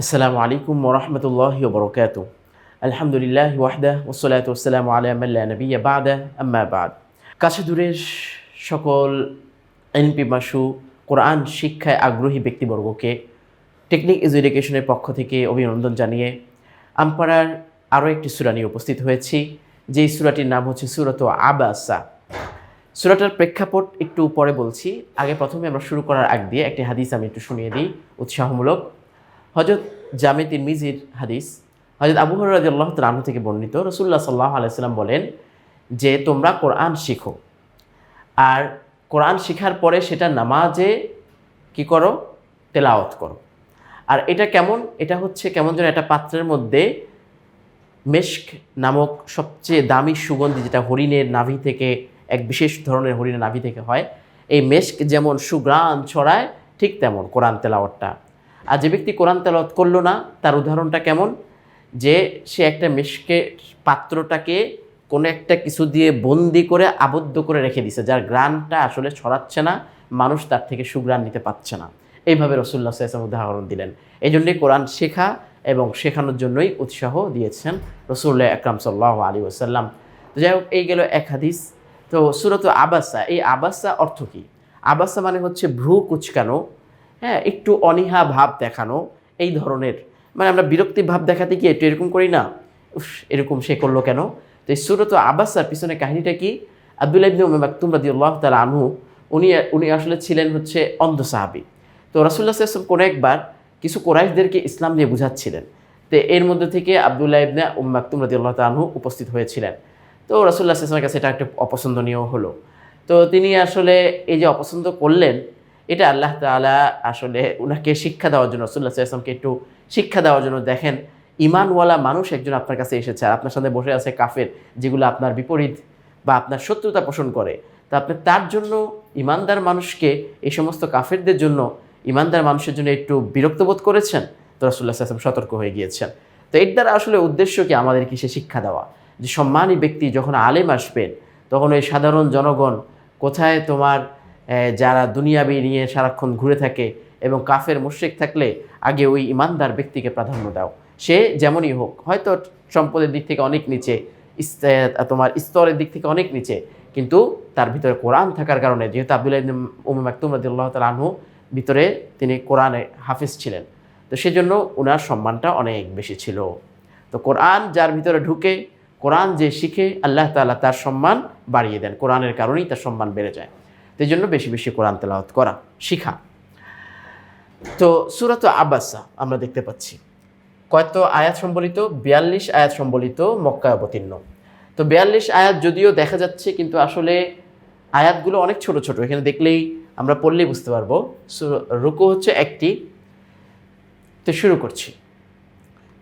আসসালামু আলাইকুম ওয়া রাহমাতুল্লাহি ওয়া বারাকাতুহু। আলহামদুলিল্লাহি ওয়াহদাহু ওয়াসসালাতু ওয়াসসালামু আলা মান লা নাবিয়্যা বা'দা আম্মা বা'দ। কাছে দূরের সকল এলএম পিপাসু কোরআন শিক্ষায় আগ্রহী ব্যক্তিবর্গকে টেকনিক ইজ এডুকেশনের পক্ষ থেকে অভিনন্দন জানিয়ে আমপাড়ার আরও একটি সূরা নিয়ে উপস্থিত হয়েছি, যেই সূরাটির নাম হচ্ছে সূরাতুল আবাসা। সূরাটার প্রেক্ষাপট একটু পরে বলছি, আগে প্রথমে আমরা শুরু করার আগ দিয়ে একটি হাদিস আমি একটু শুনিয়ে দিই উৎসাহমূলক। হযরত জামে তিরমিজির হাদিস, হযরত আবু হুরায়রা রাদিয়াল্লাহু তাআলা আনহু থেকে বর্ণিত, রাসূলুল্লাহ সাল্লাল্লাহু আলাইহি ওয়াসাল্লাম বলেন যে তোমরা কোরআন শিখো, আর কোরআন শিখার পরে সেটা নামাজে কি করো? তেলাওয়াত করো। আর এটা কেমন? এটা হচ্ছে কেমন যেন একটা পাত্রের মধ্যে মেশক নামক সবচেয়ে দামি সুগন্ধি, যেটা হরিণের নাভি থেকে, এক বিশেষ ধরনের হরিণের নাভি থেকে হয়, এই মেশক যেমন সুঘ্রাণ ছড়ায়, ঠিক তেমন কোরআন তেলাওয়াতটা। আর যে ব্যক্তি কোরআন তেলাওয়াত করলো না, তার উদাহরণটা কেমন? যে সে একটা মেশকের পাত্রটাকে কোনো একটা কিছু দিয়ে বন্দি করে আবদ্ধ করে রেখে দিছে, যার ঘ্রাণটা আসলে ছড়াচ্ছে না, মানুষ তার থেকে সুঘ্রাণ নিতে পারছে না। এইভাবে রাসূলুল্লাহ সাল্লাল্লাহু আলাইহি ওয়াসাল্লাম উদাহরণ দিলেন। এই জন্যই কোরআন শেখা এবং শেখানোর জন্যই উৎসাহ দিয়েছেন রাসূলুল্লাহ আকরাম সাল্লাল্লাহু আলাইহি ওয়াসাল্লাম। তো যাই হোক, এই গেল এক হাদিস। তো সূরাতুল আবাসা, এই আবাসা অর্থ কী? আবাসা মানে হচ্ছে ভ্রু কুঁচকানো, হ্যাঁ, একটু অনীহা ভাব দেখানো, এই ধরনের। মানে আমরা বিরক্তি ভাব দেখাতে গিয়ে একটু এরকম করি না, উফ এরকম সে করলো কেন? তো এই সূরাতুল আবাসার পিছনে কাহিনীটা কি? আব্দুল্লাহ ইবনে উম্মে মাকতুম রাদিয়াল্লাহু তাআলা আনহু, উনি আসলে ছিলেন হচ্ছে অন্ধ সাহাবী। তো রাসূলুল্লাহ সাল্লাল্লাহু আলাইহি ওয়াসাল্লাম কোনো একবার কিছু কুরাইশদেরকে ইসলাম নিয়ে বুঝাচ্ছিলেন। তো এর মধ্যে থেকে আব্দুল্লাহ ইবনে উম্মে মাকতুম রাদিয়াল্লাহু তাআলা আনহু উপস্থিত হয়েছিলেন। তো রাসূলুল্লাহ সাল্লাল্লাহু আলাইহি ওয়াসাল্লামের কাছে এটা একটা অপছন্দনীয় হলো। তো তিনি আসলে এই যে অপছন্দ করলেন, এটা আল্লাহ তাআলা আসলে উনাকে শিক্ষা দেওয়ার জন্য, রাসূলুল্লাহ সাল্লাল্লাহু আলাইহি ওয়াসাল্লামকে একটু শিক্ষা দেওয়ার জন্য, দেখেন ঈমানওয়ালা মানুষ একজন আপনার কাছে এসেছে, আর আপনার সাথে বসে আছে কাফের, যেগুলো আপনার বিপরীত বা আপনার শত্রুতা পোষণ করে। তো আপনি তার জন্য, ঈমানদার মানুষকে, এই সমস্ত কাফেরদের জন্য, ঈমানদার মানুষের জন্য একটু বিরক্ত বোধ করেছেন। তো রাসূলুল্লাহ সাল্লাল্লাহু আলাইহি ওয়াসাল্লাম সতর্ক হয়ে গিয়েছেন। তো এর দ্বারা আসলে উদ্দেশ্য কি? আমাদেরকে সে শিক্ষা দেওয়া যে সম্মানী ব্যক্তি যখন আলেম আসবেন, তখন ওই সাধারণ জনগণ কোথায় তোমার যারা দুনিয়াবি নিয়ে সারাক্ষণ ঘুরে থাকে এবং কাফের মুশরিক থাকলে আগে ওই ইমানদার ব্যক্তিকে প্রাধান্য দাও। সে যেমনই হোক, হয়তো সম্পদের দিক থেকে অনেক নিচে, তোমার স্তরের দিক থেকে অনেক নিচে, কিন্তু তার ভিতরে কোরআন থাকার কারণে, যেহেতু আব্দুল্লাহ ইবনে উম্মে মাকতুম রাদিয়াল্লাহু তাআলা আনহু ভিতরে তিনি কোরআনে হাফেজ ছিলেন, তো সেজন্য ওনার সম্মানটা অনেক বেশি ছিল। তো কোরআন যার ভিতরে ঢুকে, কোরআন যে শিখে, আল্লাহ তাআলা তার সম্মান বাড়িয়ে দেন। কোরআনের কারণেই তার সম্মান বেড়ে যায়। এই জন্য বেশি বেশি কোরআন তেলাওয়াত করা, শিখা। তো সূরাতুল আবাসা আমরা দেখতে পাচ্ছি কত আয়াত সম্বলিত? ৪২ আয়াত সম্বলিত, মক্কায় অবতীর্ণ। তো ৪২ আয়াত যদিও দেখা যাচ্ছে, কিন্তু আসলে আয়াতগুলো অনেক ছোট ছোট। এখানে দেখলেই আমরা পড়লেই বুঝতে পারবো। রুকু হচ্ছে একটি। তো শুরু করছি।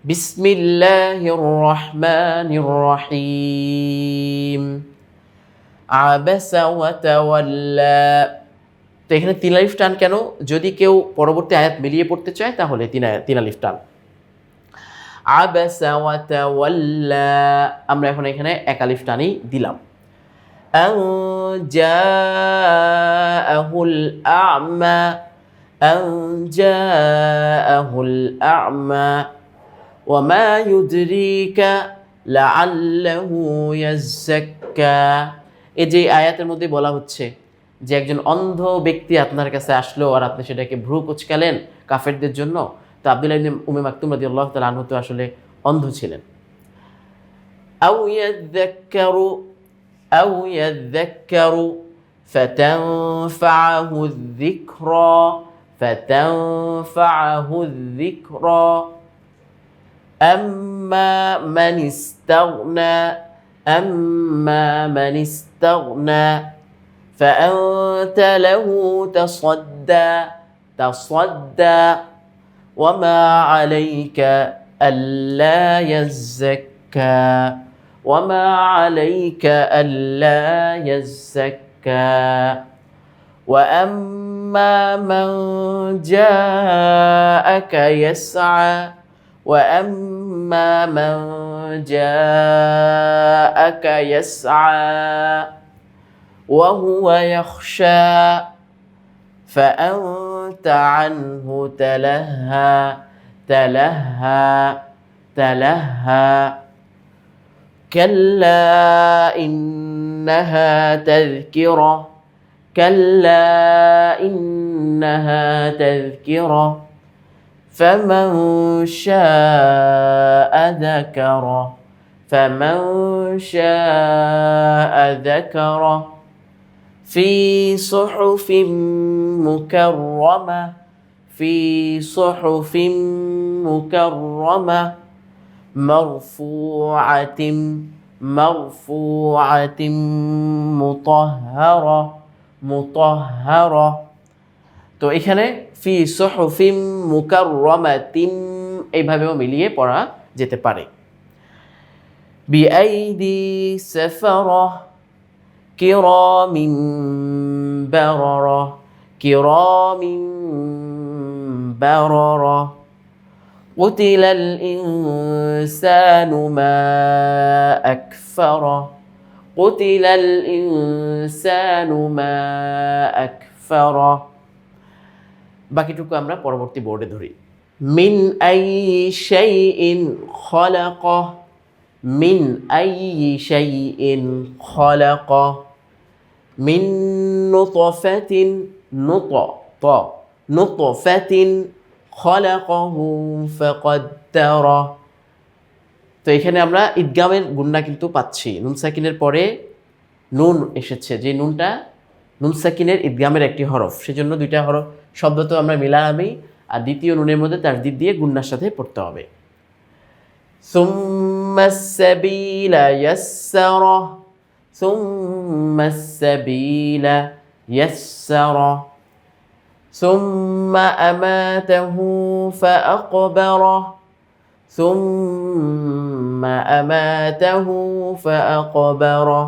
বিসমিল্লাহির রহমানির রহিম। আবাসা ওয়া তাওয়াল্লা। তো এখানে ৩ আলিফ টান কেন? যদি কেউ পরবর্তী আয়াত মিলিয়ে পড়তে চায়, তাহলে ৩ আলিফ টান। আবাসা ওয়া তাওয়াল্লা, আমরা এখন এখানে ১ আলিফ টানই দিলাম। আন জাআহুল আ'মা, আন জাআহুল আ'মা ওয়া মা ইউদরিকা লাআল্লাহু ইয়াযাক্কা। এই যে আয়াতের মধ্যে বলা হচ্ছে যে একজন অন্ধ ব্যক্তি আপনার কাছে আসলো, আর আপনি সেটাকে ভ্রু কুঁচকালেন কাফেরদের জন্য। তো আব্দুল্লাহ ইবনে উম্মে মাকতুম রাদিয়াল্লাহু তাআলা আনহু তো আসলে অন্ধ ছিলেন। আও ইয়াযাক্কারু ফাতানফাআহু যিকরা আম্মা মান ইস্তাগনা فأنت له تصدى وما عليك ألا يزكى وأما من جاءك يسعى وهو يخشى فأنت عنه تلهى تلهى تلهى كلا إنها تذكرة كلا إنها تذكرة فمن شاء ذكره فمن شاء ذكره في صحف مكرمة في صحف مكرمة مرفوعة مرفوعة مطهرة مطهرة তো এখানে ফি সুহুফিম মুকাররামাতিন এইভাবেও মিলিয়ে পড়া যেতে পারে বিআইদি সাফারা কিরামিন বারারা কিরামিন বারারা قتل الإنسان ما أكفره قتل الإنسان ما أكفره বাকিটুকু আমরা পরবর্তী বোর্ডে ধরি মিন আইয়ি শাইইন খালাকা মিন আইয়ি শাইইন খালাকা মিন নুতফাতিন নুতফাতিন খালাকাহু ফাকাদ্দারা তো এখানে আমরা ইদগামের গুণনা কিন্তু পাচ্ছি নুন সাকিনের পরে নুন এসেছে যে নুনটা নুন সাকিনের ইদগামের একটি হরফ সেজন্য দুইটা হরফ শব্দ তো আমরা মিলালামই আর দ্বিতীয় নুনের মধ্যে তাসদীদ দিয়ে গুণনার সাথে পড়তে হবে সুম্মাস সাবিলা ইয়াসসারা সুম্মাস সাবিলা ইয়াসসারা সুম্মা আমাতাহু ফাআকবারা সুম্মা আমাতাহু ফাআকবারা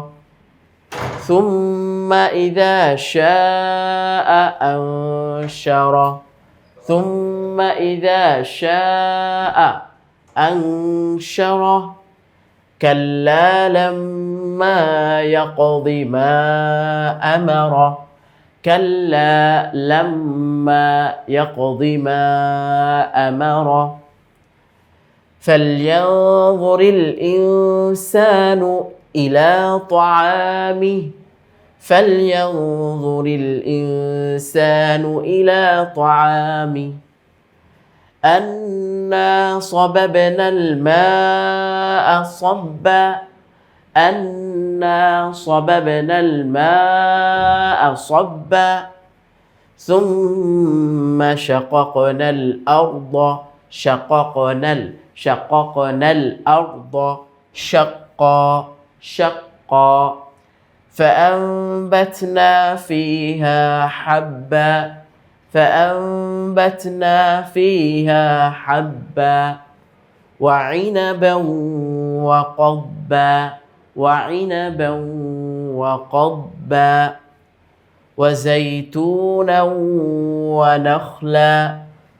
ثم إذا شاء أنشره ثم إذا شاء أنشره كلا لما يقض ما أمره كلا لما يقض ما أمره فلينظر الإنسان إلى طعامه فلينظر الإنسان إلى طعامه أنا صببنا الماء صبا أنا صببنا الماء صبا ثم شققنا الأرض شققنا الأرض شقا شقا فأنبتنا فيها حبا فأنبتنا فيها حبا وعنبا وقضبا وعنبا وقضبا وزيتونا ونخلا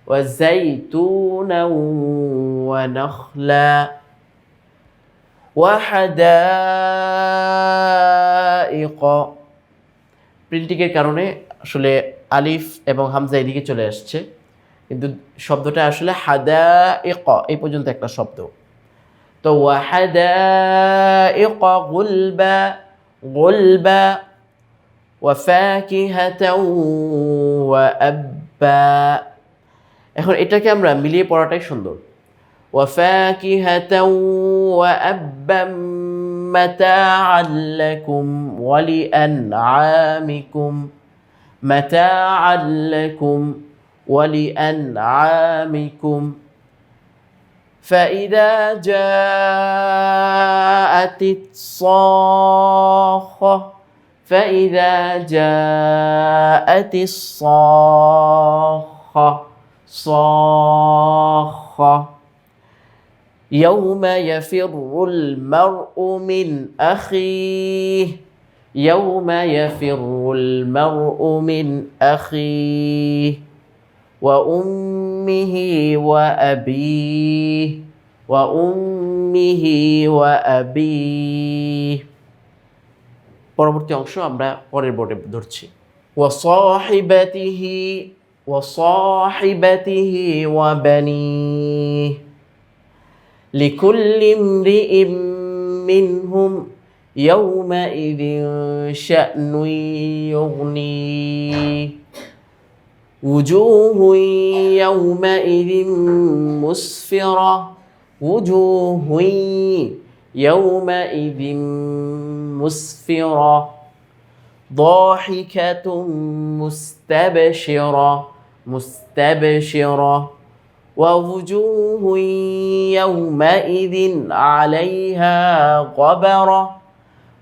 وزيتونا ونخلا وحدائق প্রিন্টিংয়ের কারণে আসলে আলিফ এবং হামজা এদিকে চলে আসছে কিন্তু শব্দটা আসলে হাদাইক এই পর্যন্ত একটা শব্দ তো ওয়াহাদাইক গুলবা গুলবা ওয়াফাকিহাতাও ওয়াআব্বা এখন এটাকে আমরা মিলিয়ে পড়াটাই সুন্দর وفاكهة وأبا متاعا لكم ولأنعامكم متاعا لكم ولأنعامكم فإذا جاءت الصاخة فإذا جاءت الصاخة صاخة يوم يفر المرء من أخيه يوم يفر المرء من أخيه وأمه وأبيه وأمه وأبيه পরবর্তী অংশ আমরা পরের বোর্ডে ধরছি وصاحبته وصاحبته وبنيه لكل امرئ منهم يومئذ شأن يغنيه وجوه يومئذ مسفرة وجوه يومئذ مسفرة ضاحكة مستبشرة ووجوه يومئذ عليها غبرة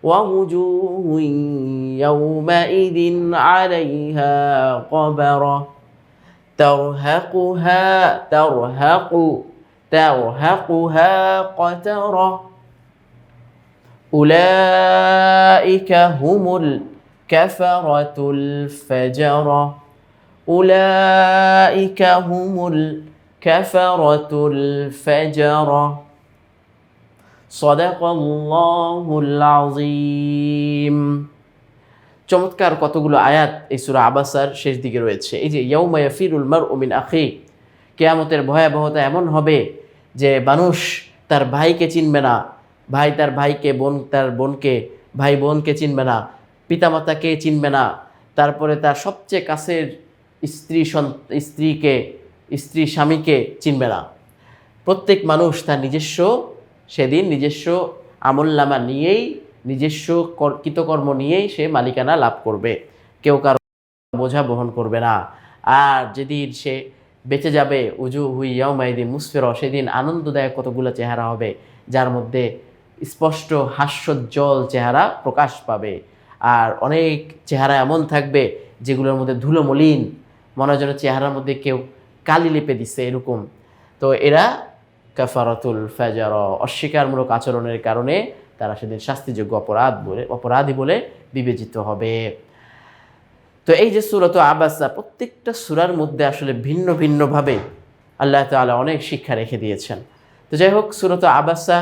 ووجوه يومئذ عليها غبرة ترهقها قترة أولئك هم الكفرة الفجرة أولئك هم الكفرة الفجرة সাদাকাল্লাহুল আযীম। চমৎকার কতগুলো আয়াত এই সূরা আবাসার শেষ দিকে রয়েছে। এই যে ইয়াউমা ইয়াফিরুল মারউ মিন আখি, কিয়ামতের ভয়াবহতা এমন হবে যে মানুষ তার ভাইকে চিনবে না, ভাই তার ভাইকে, বোন তার বোনকে, ভাই বোনকে চিনবে না, পিতামাতাকে চিনবে না, তারপরে তার সবচেয়ে কাছের স্ত্রী স্বামীকে চিনবে না। প্রত্যেক মানুষ তার সেদিন নিজস্ব আমলনামা নিয়েই, নিজস্ব কৃতকর্ম নিয়েই সে মালিকানা লাভ করবে, কেউ কারো বোঝা বহন করবে না। আর যেদিন সে বেঁচে যাবে, উজুহু ইয়াউমাইদিন মুসফিরা, সেদিন আনন্দদায়ক কতগুলো চেহারা হবে, যার মধ্যে স্পষ্ট হাস্যোজ্জ্বল চেহারা প্রকাশ পাবে। আর অনেক চেহারা এমন থাকবে যেগুলোর মধ্যে ধুলো মলিন, মনে হয় যেন চেহারার মধ্যে কেউ কালি লেপে দিচ্ছে এরকম। তো এরা কাফারাতুল ফাজর, অস্বীকারমূলক আচরণের কারণে তারা সেদিন শাস্তিযোগ্য অপরাধী বলে বিবেচিত হবে। তো এই যে সূরাত আবাসা, প্রত্যেকটা সূরার মধ্যে আসলে ভিন্ন ভিন্নভাবে আল্লাহ তাআলা অনেক শিক্ষা রেখে দিয়েছেন। তো যাই হোক, সূরাত আবাসা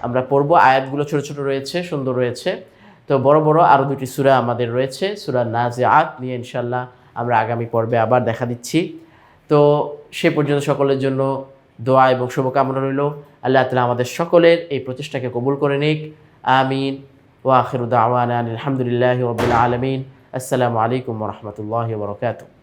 আমরা পড়ব, আয়াতগুলো ছোট ছোট রয়েছে, সুন্দর রয়েছে। তো বড় বড় আরও দুটি সূরা আমাদের রয়েছে, সূরা নাজিআত নিয়ে ইনশাআল্লাহ আমরা আগামী পর্বে আবার দেখা দিচ্ছি। তো সে পর্যন্ত সকলের জন্য দোয়া এবং শুভকামনা রইল। আল্লাহ তাআলা আমাদের সকলের এই প্রচেষ্টাকে কবুল করে নিক, আমিন। ওয়া আখিরু দাওয়ানা আলহামদুলিল্লাহি রাব্বিল আলামিন। আসসালামু আলাইকুম ওয়া রাহমাতুল্লাহি ওয়া বারাকাতুহু।